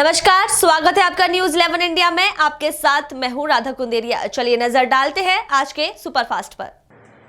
नमस्कार, स्वागत है आपका न्यूज 11 इंडिया में। आपके साथ मैं हूं राधा कुंदेरिया। चलिए नजर डालते हैं आज के सुपरफास्ट पर।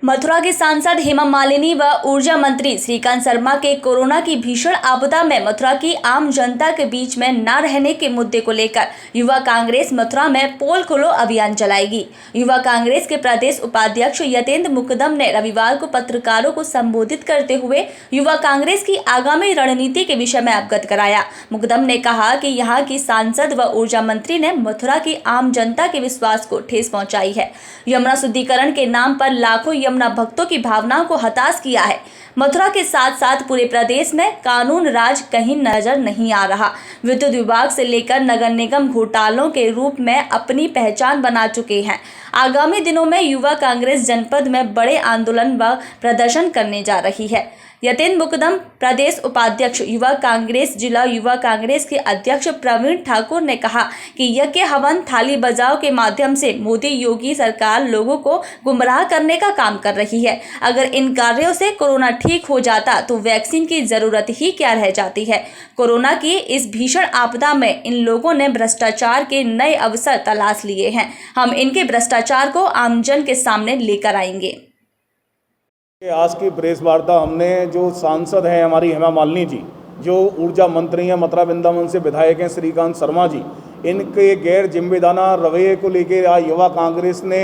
मथुरा के सांसद हेमा मालिनी व ऊर्जा मंत्री श्रीकांत शर्मा के कोरोना की भीषण आपदा में मथुरा की आम जनता के बीच में न रहने के मुद्दे को लेकर युवा कांग्रेस मथुरा में पोल खोलो अभियान चलाएगी। युवा कांग्रेस के प्रदेश उपाध्यक्ष यतेंद्र मुकदम ने रविवार को पत्रकारों को संबोधित करते हुए युवा कांग्रेस की आगामी रणनीति के विषय में अवगत कराया। मुकदम ने कहा कि यहाँ की सांसद व ऊर्जा मंत्री ने मथुरा की आम जनता के विश्वास को ठेस पहुँचाई है। यमुना शुद्धिकरण के नाम पर लाखों यमुना भक्तों की भावनाओं को हताश किया है। मथुरा के साथ साथ पूरे प्रदेश में कानून राज कहीं नजर नहीं आ रहा। विद्युत विभाग से लेकर नगर निगम घोटालों के रूप में अपनी पहचान बना चुके हैं। आगामी दिनों में युवा कांग्रेस जनपद में बड़े आंदोलन व प्रदर्शन करने जा रही है। यतेंद्र मुकदम प्रदेश उपाध्यक्ष युवा कांग्रेस जिला युवा कांग्रेस के अध्यक्ष प्रवीण ठाकुर ने कहा कि यज्ञ हवन थाली बजाओ के माध्यम से मोदी योगी सरकार लोगों को गुमराह करने का काम कर रही है। अगर इन कार्यों से कोरोना ठीक हो जाता तो वैक्सीन की जरूरत ही क्या रह जाती है। कोरोना की इस भीषण आपदा में इन लोगों ने भ्रष्टाचार के नए अवसर तलाश लिए हैं। हम इनके भ्रष्टाचार को आमजन के सामने लेकर आएंगे। आज की प्रेस वार्ता हमने जो सांसद हैं हमारी हेमा मालिनी जी, जो ऊर्जा मंत्री हैं मथुरा वृंदावन से विधायक हैं श्रीकांत शर्मा जी, इनके गैर जिम्मेदाराना रवैये को लेकर आज युवा कांग्रेस ने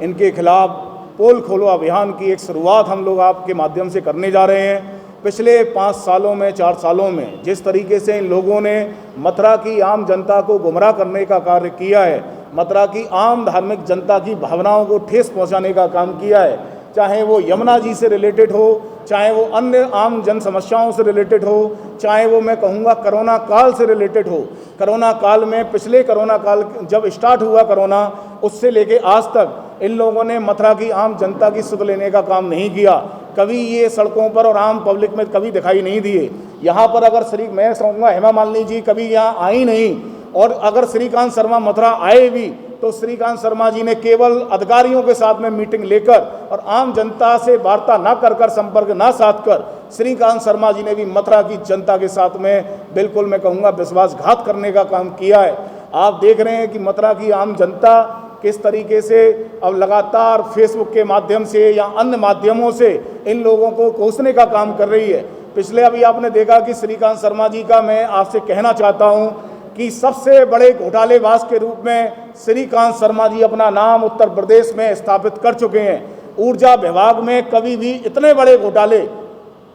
इनके खिलाफ पोल खोलो अभियान की एक शुरुआत हम लोग आपके माध्यम से करने जा रहे हैं। पिछले 5 सालों में 4 सालों में जिस तरीके से इन लोगों ने मथुरा की आम जनता को गुमराह करने का कार्य किया है, मथुरा की आम धार्मिक जनता की भावनाओं को ठेस पहुँचाने का काम किया है, चाहे वो यमुना जी से रिलेटेड हो, चाहे वो अन्य आम जन समस्याओं से रिलेटेड हो, चाहे वो मैं कहूँगा कोरोना काल से रिलेटेड हो। कोरोना काल में पिछले कोरोना काल जब स्टार्ट हुआ कोरोना, उससे लेके आज तक इन लोगों ने मथुरा की आम जनता की सुध लेने का काम नहीं किया। कभी ये सड़कों पर और आम पब्लिक में कभी दिखाई नहीं दिए। यहाँ पर अगर मैं कहूँगा हेमा मालिनी जी कभी यहाँ आई नहीं, और अगर श्रीकांत शर्मा मथुरा आए भी तो श्रीकांत शर्मा जी ने केवल अधिकारियों के साथ में मीटिंग लेकर और आम जनता से वार्ता ना कर संपर्क ना साध कर श्रीकांत शर्मा जी ने भी मथुरा की जनता के साथ में बिल्कुल मैं कहूँगा विश्वासघात करने का काम किया है। आप देख रहे हैं कि मथुरा की आम जनता किस तरीके से अब लगातार फेसबुक के माध्यम से या अन्य माध्यमों से इन लोगों को कोसने का काम कर रही है। पिछले अभी आपने देखा कि श्रीकांत शर्मा जी का मैं आपसे कहना चाहता हूँ कि सबसे बड़े घोटालेबाज के रूप में श्रीकांत शर्मा जी अपना नाम उत्तर प्रदेश में स्थापित कर चुके हैं। ऊर्जा विभाग में कभी भी इतने बड़े घोटाले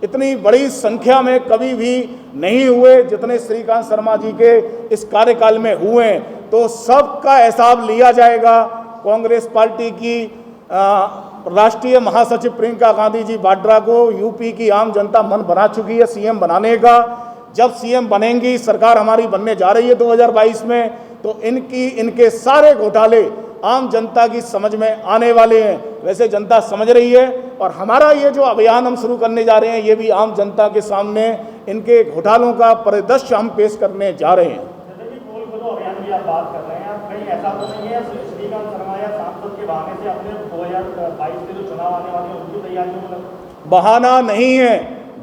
इतनी बड़ी संख्या में कभी भी नहीं हुए जितने श्रीकांत शर्मा जी के इस कार्यकाल में हुए हैं। तो सबका हिसाब लिया जाएगा। कांग्रेस पार्टी की राष्ट्रीय महासचिव प्रियंका गांधी जी वाड्रा को यूपी की आम जनता मन बना चुकी है सीएम बनाने का। जब सीएम बनेंगी, सरकार हमारी बनने जा रही है 2022 में, तो इनके सारे घोटाले आम जनता की समझ में आने वाले हैं। वैसे जनता समझ रही है, और हमारा ये जो अभियान हम शुरू करने जा रहे हैं ये भी आम जनता के सामने इनके घोटालों का परिदृश्य हम पेश करने जा रहे हैं। अभियान की आप बात कर रहे हैं, कहीं ऐसा तो नहीं है श्रीकांत शर्मा या सांसद के बहाने से अपने 2022 के जो चुनाव आने वाले हैं उनकी तैयारियों में? बहाना नहीं है,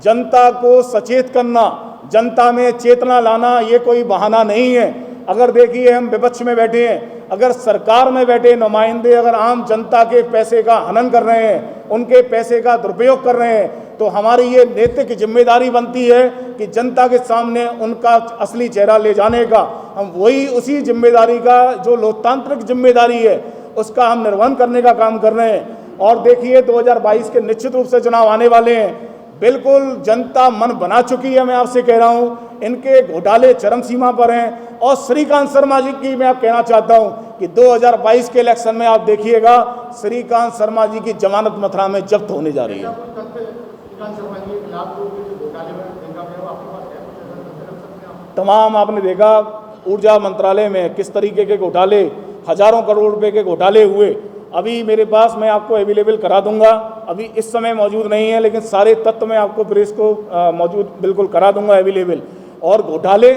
जनता को सचेत करना, जनता में चेतना लाना, ये कोई बहाना नहीं है। अगर देखिए हम विपक्ष में बैठे हैं, अगर सरकार में बैठे नुमाइंदे अगर आम जनता के पैसे का हनन कर रहे हैं, उनके पैसे का दुरुपयोग कर रहे हैं, तो हमारी ये नैतिक जिम्मेदारी बनती है कि जनता के सामने उनका असली चेहरा ले जाने का हम वही उसी जिम्मेदारी का जो लोकतांत्रिक जिम्मेदारी है उसका हम निर्वहन करने का काम कर रहे हैं। और देखिए 2022 के निश्चित रूप से चुनाव आने वाले हैं। बिल्कुल जनता मन बना चुकी है। मैं आपसे कह रहा हूं इनके घोटाले चरम सीमा पर हैं। और श्रीकांत शर्मा जी की मैं आप कहना चाहता हूं कि 2022 के इलेक्शन में आप देखिएगा श्रीकांत शर्मा जी की जमानत मथुरा में जब्त होने जा रही है। तमाम आपने देखा ऊर्जा मंत्रालय में किस तरीके के घोटाले, हजारों करोड़ रुपए के घोटाले हुए। अभी मेरे पास मैं आपको अवेलेबल करा दूंगा, अभी इस समय मौजूद नहीं है, लेकिन सारे तथ्य मैं आपको प्रेस को मौजूद बिल्कुल करा दूंगा अवेलेबल। और घोटाले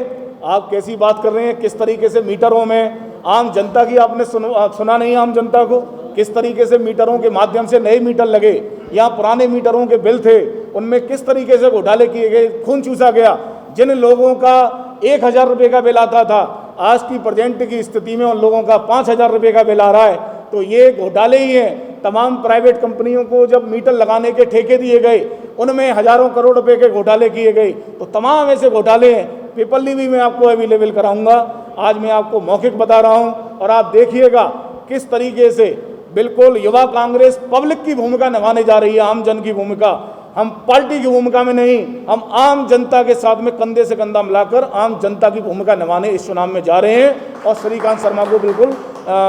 आप कैसी बात कर रहे हैं, किस तरीके से मीटरों में आम जनता की आपने सुना नहीं, आम जनता को किस तरीके से मीटरों के माध्यम से नए मीटर लगे या पुराने मीटरों के बिल थे उनमें किस तरीके से घोटाले किए गए, खून चूसा गया। जिन लोगों का 1,000 रुपये का बिल आता था, आज की प्रेजेंट की स्थिति में उन लोगों का 5,000 रुपये का बिल आ रहा है। तो ये घोटाले ही हैं। तमाम प्राइवेट कंपनियों को जब मीटर लगाने के ठेके दिए गए, उनमें हजारों करोड़ रुपए के घोटाले किए गए। तो तमाम ऐसे घोटाले हैं। पेपरली भी मैं आपको अवेलेबल कराऊंगा। आज मैं आपको मौखिक बता रहा हूं और आप देखिएगा किस तरीके से बिल्कुल युवा कांग्रेस पब्लिक की भूमिका निभाने जा रही है, आम जन की भूमिका। हम पार्टी की भूमिका में नहीं, हम आम जनता के साथ में कंधे से कंधा मिलाकर आम जनता की भूमिका निभाने इस चुनाव में जा रहे हैं। और श्रीकांत शर्मा को बिल्कुल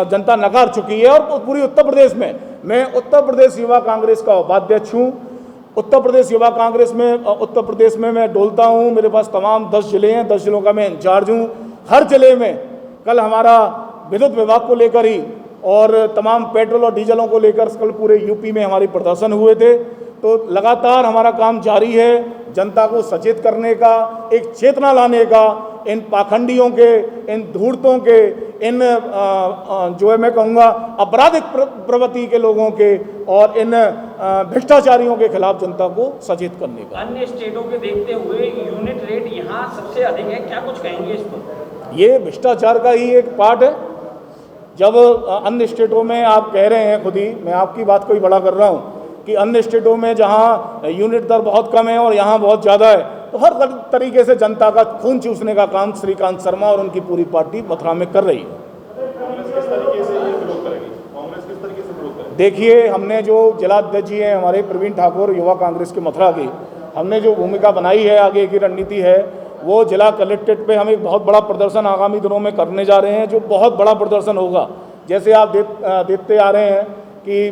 जनता नकार चुकी है। और पूरी उत्तर प्रदेश में, मैं उत्तर प्रदेश युवा कांग्रेस का उपाध्यक्ष हूँ। उत्तर प्रदेश युवा कांग्रेस में उत्तर प्रदेश में मैं डोलता हूँ। मेरे पास तमाम 10 जिले हैं, 10 जिलों का मैं इंचार्ज हूँ। हर जिले में कल हमारा विद्युत विभाग को लेकर ही और तमाम पेट्रोल और डीजलों को लेकर कल पूरे यूपी में हमारे प्रदर्शन हुए थे। तो लगातार हमारा काम जारी है, जनता को सचेत करने का, एक चेतना लाने का, इन पाखंडियों के, इन धूर्तों के, इन जो है मैं कहूँगा आपराधिक प्रवृत्ति के लोगों के और इन भ्रष्टाचारियों के खिलाफ जनता को सचेत करने का। अन्य स्टेटों के देखते हुए यूनिट रेट यहाँ सबसे अधिक है, क्या कुछ कहेंगे इस पर? ये भ्रष्टाचार का ही एक पार्ट है। जब अन्य स्टेटों में आप कह रहे हैं, खुद ही मैं आपकी बात को ही बड़ा कर रहा हूँ कि अन्य स्टेटों में जहाँ यूनिट दर बहुत कम है और यहाँ बहुत ज़्यादा है, तो हर तरीके से जनता का खून चूसने का काम श्रीकांत शर्मा और उनकी पूरी पार्टी मथुरा में कर रही है। कांग्रेस किस तरीके से ये विरोध करेगी? कांग्रेस किस तरीके से विरोध करेगी? देखिए, हमने जो जिलाध्यक्ष जी हैं हमारे प्रवीण ठाकुर युवा कांग्रेस के मथुरा की, हमने जो भूमिका बनाई है, आगे की रणनीति है, वो जिला कलेक्ट्रेट पे हम एक बहुत बड़ा प्रदर्शन आगामी दिनों में करने जा रहे हैं, जो बहुत बड़ा प्रदर्शन होगा। जैसे आप देखते आ रहे हैं कि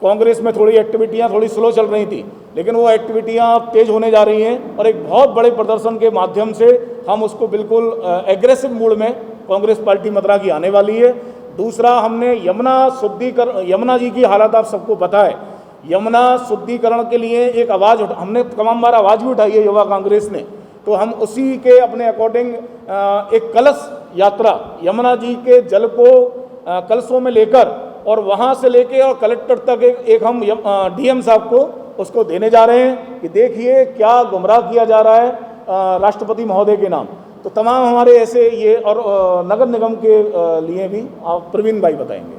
कांग्रेस में थोड़ी एक्टिविटियां थोड़ी स्लो चल रही थी, लेकिन वो एक्टिविटियां अब तेज होने जा रही हैं और एक बहुत बड़े प्रदर्शन के माध्यम से हम उसको बिल्कुल एग्रेसिव मूड में कांग्रेस पार्टी मथुरा की आने वाली है। दूसरा, हमने यमुना जी की हालत आप सबको पता है। यमुना शुद्धिकरण के लिए एक आवाज़ हमने तमाम बार आवाज़ भी उठाई है युवा कांग्रेस ने। तो हम उसी के अपने अकॉर्डिंग एक कलश यात्रा यमुना जी के जल को कलशों में लेकर और वहाँ से लेके और कलेक्टर तक एक हम डीएम साहब को उसको देने जा रहे हैं कि देखिए क्या गुमराह किया जा रहा है राष्ट्रपति महोदय के नाम। तो तमाम हमारे ऐसे ये और नगर निगम के लिए भी आप प्रवीण भाई बताएंगे।